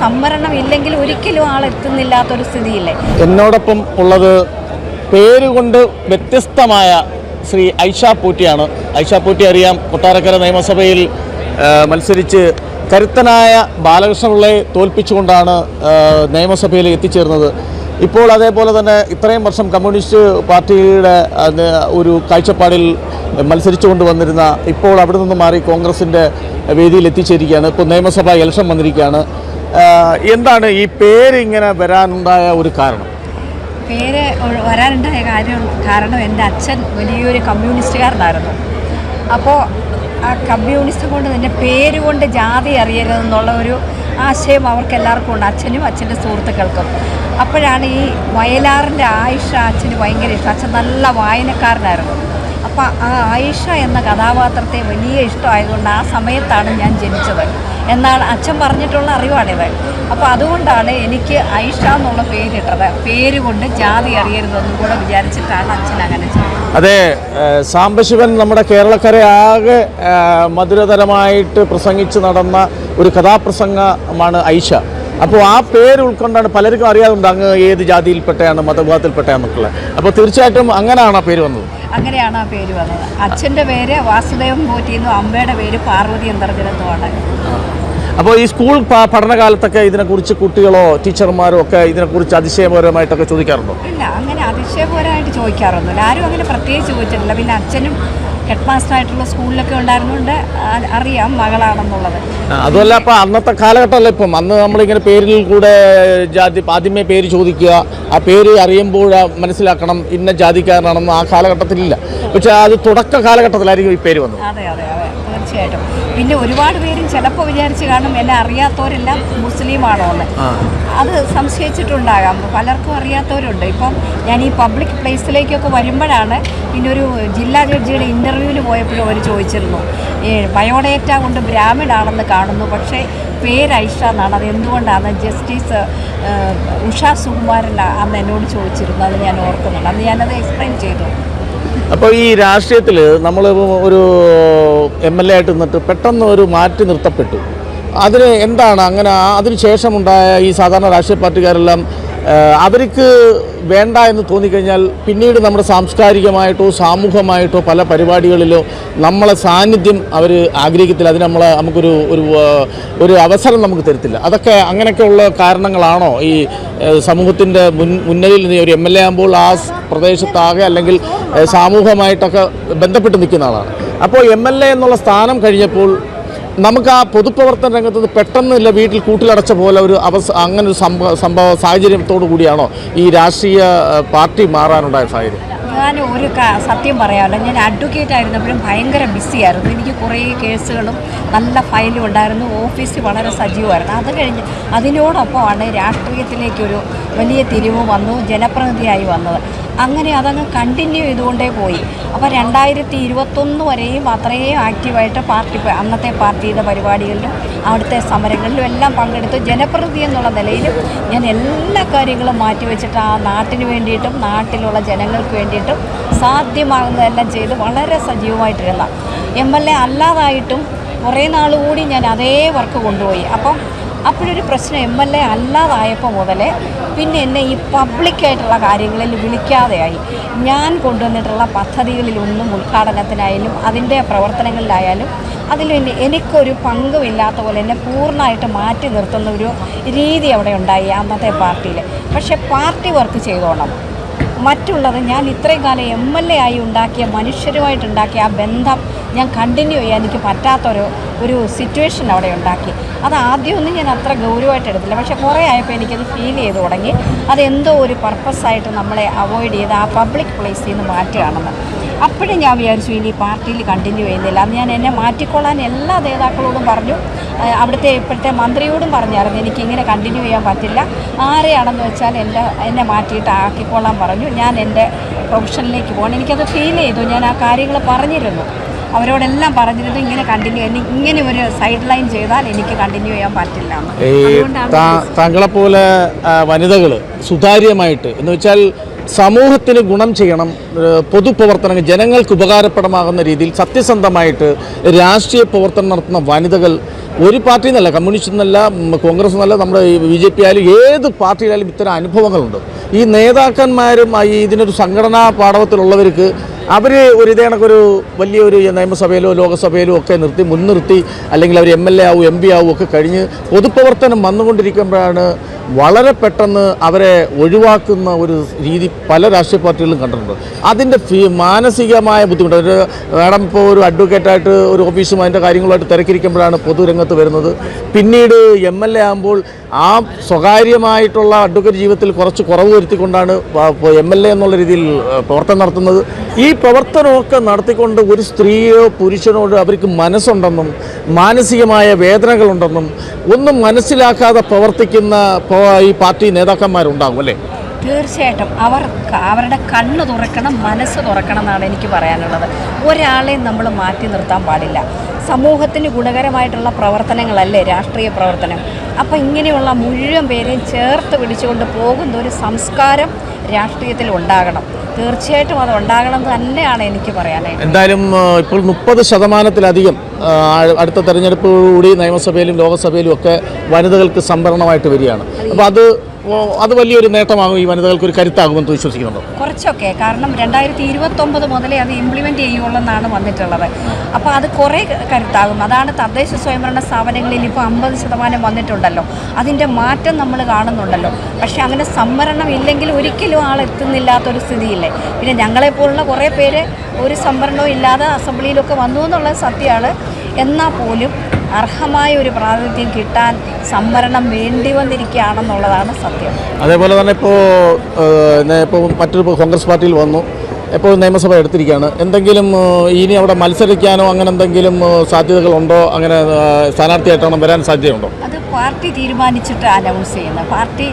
സംവരണം ഇല്ലെങ്കിൽ ഒരിക്കലും ആളെത്തുന്നില്ലാത്തൊരു സ്ഥിതിയില്ലേ. എന്നോടൊപ്പം ഉള്ളത് പേരുകൊണ്ട് വ്യത്യസ്തമായ ശ്രീ ഐഷ പോറ്റിയാണ്. ഐഷ പോറ്റി അറിയാം, കൊട്ടാരക്കര നിയമസഭയിൽ മത്സരിച്ച് കരുത്തനായ ബാലകൃഷ്ണപിള്ളയെ തോൽപ്പിച്ചുകൊണ്ടാണ് നിയമസഭയിൽ എത്തിച്ചേർന്നത്. ഇപ്പോൾ അതേപോലെ തന്നെ ഇത്രയും വർഷം കമ്മ്യൂണിസ്റ്റ് പാർട്ടിയുടെ ഒരു കാഴ്ചപ്പാടിൽ മത്സരിച്ചുകൊണ്ട് വന്നിരുന്ന ഇപ്പോൾ അവിടെ നിന്ന് മാറി കോൺഗ്രസിൻ്റെ വേദിയിൽ എത്തിച്ചേരുകയാണ്. ഇപ്പോൾ നിയമസഭാ ഇലക്ഷൻ വന്നിരിക്കുകയാണ്. എന്താണ് ഈ പേര് ഇങ്ങനെ വരാനുണ്ടായ ഒരു കാരണം? പേര് വരാനുണ്ടായ കാരണം എൻ്റെ അച്ഛൻ വലിയൊരു കമ്മ്യൂണിസ്റ്റുകാരനായിരുന്നു. അപ്പോൾ ആ കമ്മ്യൂണിസ്റ്റ് കൊണ്ട് തന്നെ പേരുകൊണ്ട് ജാതി അറിയരുതെന്നുള്ള ഒരു ആശയം അവർക്കെല്ലാവർക്കും ഉണ്ട്, അച്ഛനും അച്ഛൻ്റെ സുഹൃത്തുക്കൾക്കും. അപ്പോഴാണ് ഈ വയലാറിൻ്റെ ആയിഷ അച്ഛന് ഭയങ്കര ഇഷ്ടം. അച്ഛൻ നല്ല വായനക്കാരനായിരുന്നു. അപ്പോൾ ആ ആയിഷ എന്ന കഥാപാത്രത്തെ വലിയ ഇഷ്ടമായതുകൊണ്ട് ആ സമയത്താണ് ഞാൻ ജനിച്ചത് എന്നാണ് അച്ഛൻ പറഞ്ഞിട്ടുള്ള അറിവാണിത്. അപ്പോൾ അതുകൊണ്ടാണ് എനിക്ക് ഐഷ എന്നുള്ള പേരിട്ടത്. പേര് കൊണ്ട് ജാതി അറിയരുതെന്നും കൂടെ വിചാരിച്ചിട്ടാണ് അച്ഛൻ അങ്ങനെ ചെയ്തത്. അതെ, സാംബശിവൻ നമ്മുടെ കേരളക്കരയാകെ മധുരതരമായിട്ട് പ്രസംഗിച്ച് നടന്ന ഒരു കഥാപ്രസംഗമാണ് ഐഷ. അപ്പോൾ ആ പേര് ഉൾക്കൊണ്ടാണ് പലർക്കും അറിയാതുണ്ട് അങ്ങ് ഏത് ജാതിയിൽപ്പെട്ടയാണ്, മതവിഭാഗത്തിൽപ്പെട്ടയാണെന്നൊക്കെ. അപ്പോൾ തീർച്ചയായിട്ടും അങ്ങനെയാണ് ആ പേര് വന്നത്. അങ്ങനെയാണ് ആ പേര് വന്നത്. അച്ഛൻ്റെ പേര് വാസുദേവൻ പോറ്റിയെന്നും അമ്മയുടെ പേര് പാർവതി അന്തർജനത്തുമാണ്. അപ്പോൾ ഈ സ്കൂൾ പഠനകാലത്തൊക്കെ ഇതിനെക്കുറിച്ച് കുട്ടികളോ ടീച്ചർമാരോ ഒക്കെ ഇതിനെക്കുറിച്ച് അതിശയപരമായിട്ടൊക്കെ ചോദിക്കാറുണ്ടോ? ഇല്ല, അങ്ങനെ അതിശയപരമായിട്ട് ചോദിക്കാറൊന്നുമില്ല. ആരും അങ്ങനെ പ്രത്യേകിച്ച് ചോദിച്ചിട്ടില്ല. പിന്നെ അച്ഛനും ഹെഡ് മാസ്റ്ററായിട്ടുള്ള സ്കൂളിലൊക്കെ ഉണ്ടായിരുന്നുകൊണ്ട് അറിയാം മകളാണെന്നുള്ളത്. അതുമല്ല, അപ്പോൾ അന്നത്തെ കാലഘട്ടമല്ല ഇപ്പം. അന്ന് നമ്മളിങ്ങനെ പേരിൽ കൂടെ ജാതി ആദ്യമേ പേര് ചോദിക്കുക, ആ പേര് അറിയുമ്പോൾ മനസ്സിലാക്കണം ഇന്ന ജാതിക്കാരനാണെന്ന് ആ കാലഘട്ടത്തിലില്ല. പക്ഷെ അത് തുടക്ക കാലഘട്ടത്തിലായിരിക്കും ഈ പേര് വന്നത്. അതെ അതെ അതെ, തീർച്ചയായിട്ടും. പിന്നെ ഒരുപാട് പേരും ചിലപ്പോൾ വിചാരിച്ച് കാണും എന്നെ അറിയാത്തവരെല്ലാം മുസ്ലിമാണോ എന്ന്. അത് സംശയിച്ചിട്ടുണ്ടാകാം, പലർക്കും അറിയാത്തവരുണ്ട്. ഇപ്പം ഞാൻ ഈ പബ്ലിക് പ്ലേസിലേക്കൊക്കെ വരുമ്പോഴാണ്, പിന്നെ ഒരു ജില്ലാ ജഡ്ജിയുടെ ഇൻ്റർവ്യൂവിന് പോയപ്പോഴും അവർ ചോദിച്ചിരുന്നു, ബയോഡേറ്റ കൊണ്ട് ബ്രാഹ്മിണാണെന്ന് കാണുന്നു, പക്ഷേ പേര് ഐഷ എന്നാണ്, അത് എന്തുകൊണ്ടാണ് ജസ്റ്റിസ് ഉഷാ സുകുമാരൻ അന്ന് എന്നോട് ചോദിച്ചിരുന്നു. അത് ഞാൻ ഓർക്കുന്നുണ്ട്, അന്ന് ഞാനത് എക്സ്പ്ലെയിൻ ചെയ്തു. അപ്പോൾ ഈ രാഷ്ട്രീയത്തിൽ നമ്മൾ ഒരു MLA ആയിട്ട് നിന്നിട്ട് പെട്ടെന്ന് ഒരു മാറ്റി നിർത്തപ്പെട്ടു. അതിന് എന്താണ് അങ്ങനെ അതിന് ശേഷമുണ്ടായ ഈ സാധാരണ രാഷ്ട്രീയ പാർട്ടിക്കാരെല്ലാം അവർക്ക് വേണ്ട എന്ന് തോന്നിക്കഴിഞ്ഞാൽ പിന്നീട് നമ്മുടെ സാംസ്കാരികമായിട്ടോ സാമൂഹ്യമായിട്ടോ പല പരിപാടികളിലോ നമ്മളെ സാന്നിധ്യം അവർ ആഗ്രഹിക്കത്തില്ല. അതിന് നമുക്കൊരു ഒരു അവസരം നമുക്ക് തരത്തില്ല. അതൊക്കെ അങ്ങനെയൊക്കെയുള്ള കാരണങ്ങളാണോ ഈ സമൂഹത്തിൻ്റെ മുന്നിൽ നിന്ന് ഒരു MLA ആകുമ്പോൾ ആ പ്രദേശത്താകെ അല്ലെങ്കിൽ സാമൂഹ്യമായിട്ടൊക്കെ ബന്ധപ്പെട്ട് നിൽക്കുന്ന ആളാണ്. അപ്പോൾ MLA എന്നുള്ള സ്ഥാനം കഴിഞ്ഞപ്പോൾ നമുക്ക് ആ പൊതുപ്രവർത്തന രംഗത്ത് പെട്ടെന്നില്ല വീട്ടിൽ കൂട്ടിലടച്ച പോലെ ഒരു അങ്ങനെ ഒരു സംഭവ സാഹചര്യത്തോടു കൂടിയാണോ ഈ രാഷ്ട്രീയ പാർട്ടി മാറാനുണ്ടായ സാഹചര്യം? ഞാൻ ഒരു സത്യം പറയാമല്ലോ, ഞാൻ അഡ്വക്കേറ്റ് ആയിരുന്നപ്പോഴും ഭയങ്കര ബിസിയായിരുന്നു. എനിക്ക് കുറേ കേസുകളും നല്ല ഫയലും ഉണ്ടായിരുന്നു. ഓഫീസ് വളരെ സജീവമായിരുന്നു. അത് കഴിഞ്ഞ് അതിനോടൊപ്പമാണ് രാഷ്ട്രീയത്തിലേക്കൊരു വലിയ തിരിവ് വന്നു, ജനപ്രതിനിധിയായി വന്നത്. അങ്ങനെ അതങ്ങ് കണ്ടിന്യൂ ചെയ്തുകൊണ്ടേ പോയി. അപ്പോൾ 2021 വരെയും അത്രയും ആക്റ്റീവായിട്ട് അന്നത്തെ പാർട്ടിയുടെ പരിപാടികളിലും അവിടുത്തെ സമരങ്ങളിലും എല്ലാം പങ്കെടുത്തു. ജനപ്രതിനിധി എന്നുള്ള നിലയിലും ഞാൻ എല്ലാ കാര്യങ്ങളും മാറ്റിവെച്ചിട്ട് ആ നാട്ടിന് വേണ്ടിയിട്ടും നാട്ടിലുള്ള ജനങ്ങൾക്ക് വേണ്ടിയിട്ടും സാധ്യമാകുന്നതെല്ലാം ചെയ്ത് വളരെ സജീവമായിട്ടിരുന്ന MLA അല്ലാതായിട്ടും കുറേ നാളുകൂടി ഞാൻ അതേ വർക്ക് കൊണ്ടുപോയി. അപ്പോഴൊരു പ്രശ്നം, MLA അല്ലാതായപ്പോൾ മുതലേ പിന്നെ എന്നെ ഈ പബ്ലിക്കായിട്ടുള്ള കാര്യങ്ങളിൽ വിളിക്കാതെയായി. ഞാൻ കൊണ്ടുവന്നിട്ടുള്ള പദ്ധതികളിലൊന്നും ഉദ്ഘാടനത്തിനായാലും അതിൻ്റെ പ്രവർത്തനങ്ങളിലായാലും എനിക്കൊരു പങ്കുമില്ലാത്ത പോലെ എന്നെ പൂർണ്ണമായിട്ട് മാറ്റി നിർത്തുന്ന ഒരു രീതി അവിടെ ഉണ്ടായി അന്നത്തെ പാർട്ടിയിൽ. പക്ഷേ പാർട്ടി വർക്ക് ചെയ്തോണം, മറ്റുള്ളത് ഞാൻ ഇത്രയും കാലം MLA ആയി ഉണ്ടാക്കിയ മനുഷ്യരുമായിട്ടുണ്ടാക്കിയ ആ ബന്ധം ഞാൻ കണ്ടിന്യൂ ചെയ്യാൻ എനിക്ക് പറ്റാത്തൊരു സിറ്റുവേഷൻ അവിടെ ഉണ്ടാക്കി. അത് ആദ്യമൊന്നും ഞാൻ അത്ര ഗൗരവമായിട്ട് എടുത്തില്ല. പക്ഷേ കുറേ ആയപ്പോൾ എനിക്കത് ഫീൽ ചെയ്ത് തുടങ്ങി. അതെന്തോ ഒരു പർപ്പസായിട്ട് നമ്മളെ അവോയ്ഡ് ചെയ്ത് ആ പബ്ലിക് പ്ലേസിൽ നിന്ന് മാറ്റുകയാണെന്ന്. അപ്പോഴും ഞാൻ വിചാരിച്ചു ഇനി പാർട്ടിയിൽ കണ്ടിന്യൂ ചെയ്യുന്നില്ല. അന്ന് ഞാൻ എന്നെ മാറ്റിക്കൊള്ളാൻ എല്ലാ നേതാക്കളോടും പറഞ്ഞു, അവിടുത്തെ ഇപ്പോഴത്തെ മന്ത്രിയോടും പറഞ്ഞായിരുന്നു എനിക്കിങ്ങനെ കണ്ടിന്യൂ ചെയ്യാൻ പറ്റില്ല, ആരെയാണെന്ന് വെച്ചാൽ എന്നെ മാറ്റിയിട്ട് ആക്കിക്കൊള്ളാൻ പറഞ്ഞു. ഞാൻ എൻ്റെ പ്രൊഫഷനിലേക്ക് പോകണം. എനിക്കത് ഫീൽ ചെയ്തു. ഞാൻ ആ കാര്യങ്ങൾ പറഞ്ഞിരുന്നു, അവരോടെല്ലാം പറഞ്ഞിരുന്നു ഇങ്ങനെ ഒരു സൈഡ് ലൈൻ ചെയ്താൽ എനിക്ക് കണ്ടിന്യൂ ചെയ്യാൻ പറ്റില്ല. താങ്കളെപ്പോലെ വനിതകൾ സുതാര്യമായിട്ട് എന്ന് വെച്ചാൽ സമൂഹത്തിന് ഗുണം ചെയ്യണം, പൊതുപ്രവർത്തനങ്ങൾ ജനങ്ങൾക്ക് ഉപകാരപ്രദമാകുന്ന രീതിയിൽ സത്യസന്ധമായിട്ട് രാഷ്ട്രീയ പ്രവർത്തനം നടത്തുന്ന വനിതകൾ ഒരു പാർട്ടി എന്നല്ല, കമ്മ്യൂണിസ്റ്റ് എന്നല്ല, കോൺഗ്രസ് എന്നല്ല, നമ്മുടെ BJP ആയാലും ഏത് പാർട്ടിയിലായാലും ഇത്തരം അനുഭവങ്ങളുണ്ട്. ഈ നേതാക്കന്മാരും ഇതിനൊരു സംഘടനാ പാടവത്തിലുള്ളവർക്ക് അവർ ഒരു ഇതേണക്കൊരു വലിയൊരു നിയമസഭയിലോ ലോകസഭയിലോ ഒക്കെ മുൻനിർത്തി അല്ലെങ്കിൽ അവർ MLA ആവും MP ആവും ഒക്കെ കഴിഞ്ഞ് പൊതുപ്രവർത്തനം വന്നുകൊണ്ടിരിക്കുമ്പോഴാണ് വളരെ പെട്ടെന്ന് അവരെ ഒഴിവാക്കുന്ന ഒരു രീതി പല രാഷ്ട്രീയ പാർട്ടികളിലും കണ്ടിട്ടുണ്ട്. അതിൻ്റെ മാനസികമായ ബുദ്ധിമുട്ട്. ഒരു മാഡം ഇപ്പോൾ ഒരു അഡ്വക്കേറ്റായിട്ട് ഒരു ഓഫീസും അതിൻ്റെ കാര്യങ്ങളുമായിട്ട് തിരക്കിരിക്കുമ്പോഴാണ് പൊതുരംഗത്ത് വരുന്നത്. പിന്നീട് MLA ആകുമ്പോൾ ആ സ്വകാര്യമായിട്ടുള്ള അഡ്വക്കേറ്റ് ജീവിതത്തിൽ കുറച്ച് കുറവ് വരുത്തിക്കൊണ്ടാണ് MLA എന്നുള്ള രീതിയിൽ പ്രവർത്തനം നടത്തുന്നത്. ഈ പ്രവർത്തനമൊക്കെ നടത്തിക്കൊണ്ട് ഒരു സ്ത്രീയോ പുരുഷനോട് അവർക്ക് മനസ്സുണ്ടെന്നും മാനസികമായ വേദനകളുണ്ടെന്നും ഒന്നും മനസ്സിലാക്കാതെ പ്രവർത്തിക്കുന്ന ഈ പാർട്ടി നേതാക്കന്മാരുണ്ടാകും അല്ലേ? തീർച്ചയായിട്ടും അവരുടെ കണ്ണ് തുറക്കണം, മനസ്സ് തുറക്കണം എന്നാണ് എനിക്ക് പറയാനുള്ളത്. ഒരാളെയും നമ്മൾ മാറ്റി നിർത്താൻ പാടില്ല. സമൂഹത്തിന് ഗുണകരമായിട്ടുള്ള പ്രവർത്തനങ്ങളല്ലേ രാഷ്ട്രീയ പ്രവർത്തനം. അപ്പോൾ ഇങ്ങനെയുള്ള മുഴുവൻ പേരെയും ചേർത്ത് പിടിച്ചുകൊണ്ട് പോകുന്ന ഒരു സംസ്കാരം രാഷ്ട്രീയത്തിൽ ഉണ്ടാകണം. തീർച്ചയായിട്ടും അത് ഉണ്ടാകണം തന്നെയാണ് എനിക്ക് പറയാനായിട്ട്. എന്തായാലും ഇപ്പോൾ 30% അടുത്ത തെരഞ്ഞെടുപ്പോടുകൂടി നിയമസഭയിലും ലോകസഭയിലും ഒക്കെ വനിതകൾക്ക് സംവരണമായിട്ട് വരികയാണ്. അപ്പോൾ അത് വലിയൊരു നേട്ടമാകും, ഈ വനിതകൾക്ക് ഒരു കരുത്താകുമെന്ന് വിശ്വസിക്കുന്നുണ്ടോ? കുറച്ചൊക്കെ, കാരണം 2029 മുതലേ അത് ഇംപ്ലിമെൻറ്റ് ചെയ്യുള്ളൂ എന്നാണ് വന്നിട്ടുള്ളത്. അപ്പോൾ അത് കുറേ കരുത്താകും. അതാണ് തദ്ദേശ സ്വയംഭരണ സ്ഥാപനങ്ങളിൽ ഇപ്പോൾ 50% വന്നിട്ടുണ്ടല്ലോ, അതിൻ്റെ മാറ്റം നമ്മൾ കാണുന്നുണ്ടല്ലോ. പക്ഷേ അങ്ങനെ സംവരണം ഇല്ലെങ്കിൽ ഒരിക്കലും ആളെത്തുന്നില്ലാത്തൊരു സ്ഥിതിയില്ലേ. പിന്നെ ഞങ്ങളെപ്പോലുള്ള കുറേ പേര് ഒരു സംവരണവും ഇല്ലാതെ അസംബ്ലിയിലൊക്കെ വന്നു എന്നുള്ളത് സത്യമാണ്. എന്നാൽ പോലും അർഹമായ ഒരു പ്രാതിനിധ്യം കിട്ടാൻ സംവരണം വേണ്ടി വന്നിരിക്കുകയാണെന്നുള്ളതാണ് സത്യം. അതേപോലെ തന്നെ ഇപ്പോൾ മറ്റൊരു കോൺഗ്രസ് പാർട്ടിയിൽ വന്നു, ഇപ്പോൾ നിയമസഭ എടുത്തിരിക്കുകയാണ്. എന്തെങ്കിലും ഇനി അവിടെ മത്സരിക്കാനോ അങ്ങനെ എന്തെങ്കിലും സാധ്യതകളുണ്ടോ? അങ്ങനെ സ്ഥാനാർത്ഥിയായിട്ടാണോ വരാൻ സാധ്യതയുണ്ടോ? അത് പാർട്ടി തീരുമാനിച്ചിട്ട് അനൗൺസ് ചെയ്യുന്നത്, പാർട്ടി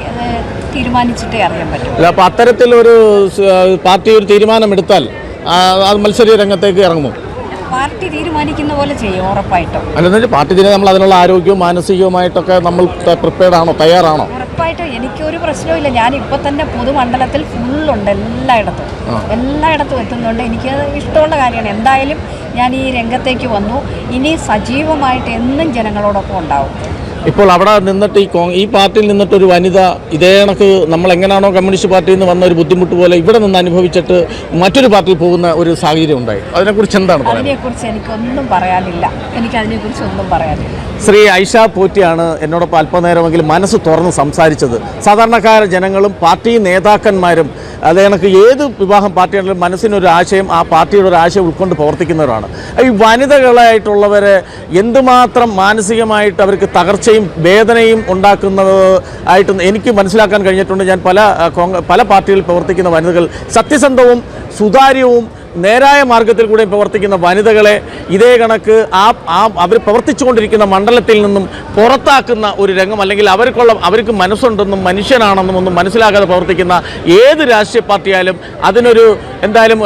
തീരുമാനിച്ചിട്ടേ അറിയാൻ പറ്റും. അല്ല, അപ്പോൾ അത്തരത്തിലൊരു പാർട്ടി ഒരു തീരുമാനമെടുത്താൽ അത് മത്സര രംഗത്തേക്ക് ഇറങ്ങുമോ? പാർട്ടി തീരുമാനിക്കുന്ന പോലെ ചെയ്യും ഉറപ്പായിട്ടും. അല്ലെന്ന് പാർട്ടി നമ്മൾ അതിനുള്ള ആരോഗ്യവും മാനസികവുമായിട്ടൊക്കെ നമ്മൾ പ്രിപ്പയർഡ് ആണോ, തയ്യാറാണോ? ഉറപ്പായിട്ടും എനിക്കൊരു പ്രശ്നമില്ല. ഞാനിപ്പോൾ തന്നെ പൊതുമണ്ഡലത്തിൽ ഫുള്ളുണ്ട്, എല്ലായിടത്തും എത്തുന്നുണ്ട്. എനിക്കത് ഇഷ്ടമുള്ള കാര്യമാണ്. എന്തായാലും ഞാൻ ഈ രംഗത്തേക്ക് വന്നു. ഇനി സജീവമായിട്ട് എന്നും ജനങ്ങളോടൊപ്പം ഉണ്ടാവും. ഇപ്പോൾ അവിടെ നിന്നിട്ട് ഈ പാർട്ടിയിൽ നിന്നിട്ടൊരു വനിത ഇതേ കണക്ക് നമ്മൾ എങ്ങനെയാണോ കമ്മ്യൂണിസ്റ്റ് പാർട്ടിയിൽ നിന്ന് വന്ന ഒരു ബുദ്ധിമുട്ട് പോലെ ഇവിടെ നിന്ന് അനുഭവിച്ചിട്ട് മറ്റൊരു പാർട്ടിയിൽ പോകുന്ന ഒരു സാഹചര്യം ഉണ്ടായി. അതിനെക്കുറിച്ച് എന്താണ് പറയുന്നത്? അതിനെക്കുറിച്ച് എനിക്കൊന്നും പറയാനില്ല. ഒന്നും പറയാനില്ല. ശ്രീ ഐഷ പോറ്റിയാണ് എന്നോടൊപ്പം അല്പനേരമെങ്കിലും മനസ്സ് തുറന്ന് സംസാരിച്ചത്. സാധാരണക്കാര ജനങ്ങളും പാർട്ടി നേതാക്കന്മാരും അതേ കണക്ക് ഏത് വിഭാഗം പാർട്ടിയാണെങ്കിലും മനസ്സിനൊരു ആശയം, ആ പാർട്ടിയുടെ ഒരു ആശയം ഉൾക്കൊണ്ട് പ്രവർത്തിക്കുന്നവരാണ്. ഈ വനിതകളായിട്ടുള്ളവരെ എന്തുമാത്രം മാനസികമായിട്ട് അവർക്ക് തകർച്ചയും വേദനയും ഉണ്ടാക്കുന്നതായിട്ട് എനിക്ക് മനസ്സിലാക്കാൻ കഴിഞ്ഞിട്ടുണ്ട്. ഞാൻ പല പാർട്ടികളിൽ പ്രവർത്തിക്കുന്ന വനിതകൾ സത്യസന്ധവും സുതാര്യവും നേരായ മാർഗത്തിൽ കൂടെ പ്രവർത്തിക്കുന്ന വനിതകളെ ഇതേ കണക്ക് അവർ പ്രവർത്തിച്ചുകൊണ്ടിരിക്കുന്ന മണ്ഡലത്തിൽ നിന്നും പുറത്താക്കുന്ന ഒരു രംഗം, അല്ലെങ്കിൽ അവർക്ക് മനസ്സുണ്ടെന്നും മനുഷ്യനാണെന്നും ഒന്നും മനസ്സിലാക്കാതെ പ്രവർത്തിക്കുന്ന ഏത് രാഷ്ട്രീയ പാർട്ടിയായാലും അതിനൊരു എന്തായാലും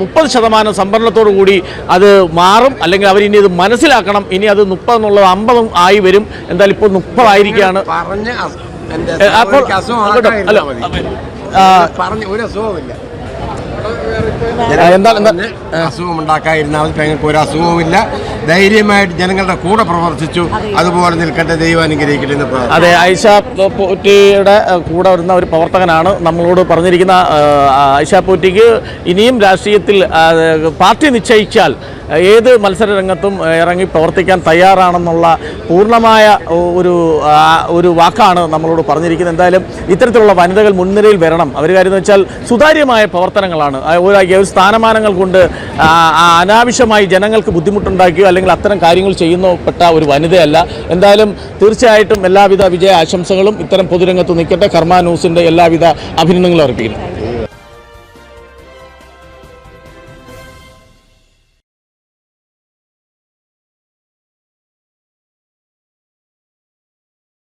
30% സംവരണത്തോടു കൂടി അത് മാറും. അല്ലെങ്കിൽ അവരിനി ഇത് മനസ്സിലാക്കണം. ഇനി അത് 30 എന്നുള്ളത് 50 ആയി വരും. എന്തായാലും ഇപ്പോൾ 30 ആയിരിക്കുകയാണ്. അസുഖം ഉണ്ടാക്കാതിരുന്നാൽ ഞങ്ങൾക്ക് ഒരു അസുഖവുമില്ല. ധൈര്യമായിട്ട് ജനങ്ങളുടെ കൂടെ പ്രവർത്തിച്ചു. അതുപോലെ നിൽക്കട്ടെ, ദൈവം അനുഗ്രഹിക്കട്ടെ. അതെ, ഐഷ പോറ്റിയുടെ കൂടെ വരുന്ന ഒരു പ്രവർത്തകനാണ് നമ്മളോട് പറഞ്ഞിരിക്കുന്ന. ഐഷ പോറ്റിക്ക് ഇനിയും രാഷ്ട്രീയത്തിൽ പാർട്ടി നിശ്ചയിച്ചാൽ ഏത് മത്സര രംഗത്തും ഇറങ്ങി പ്രവർത്തിക്കാൻ തയ്യാറാണെന്നുള്ള പൂർണ്ണമായ ഒരു വാക്കാണ് നമ്മളോട് പറഞ്ഞിരിക്കുന്നത്. എന്തായാലും ഇത്തരത്തിലുള്ള വനിതകൾ മുൻനിരയിൽ വരണം. അവർ കാര്യം എന്ന് വെച്ചാൽ സുതാര്യമായ പ്രവർത്തനങ്ങളാണ്. ഒരു സ്ഥാനമാനങ്ങൾ കൊണ്ട് അനാവശ്യമായി ജനങ്ങൾക്ക് ബുദ്ധിമുട്ടുണ്ടാക്കുകയോ അല്ലെങ്കിൽ അത്തരം കാര്യങ്ങൾ ചെയ്യുന്നപ്പെട്ട ഒരു വനിതയല്ല. എന്തായാലും തീർച്ചയായിട്ടും എല്ലാവിധ വിജയ ആശംസകളും. ഇത്തരം പൊതുരംഗത്ത് നിൽക്കട്ടെ. കർമ്മ ന്യൂസിൻ്റെ എല്ലാവിധ അഭിനന്ദനങ്ങളും അർപ്പിക്കുന്നു.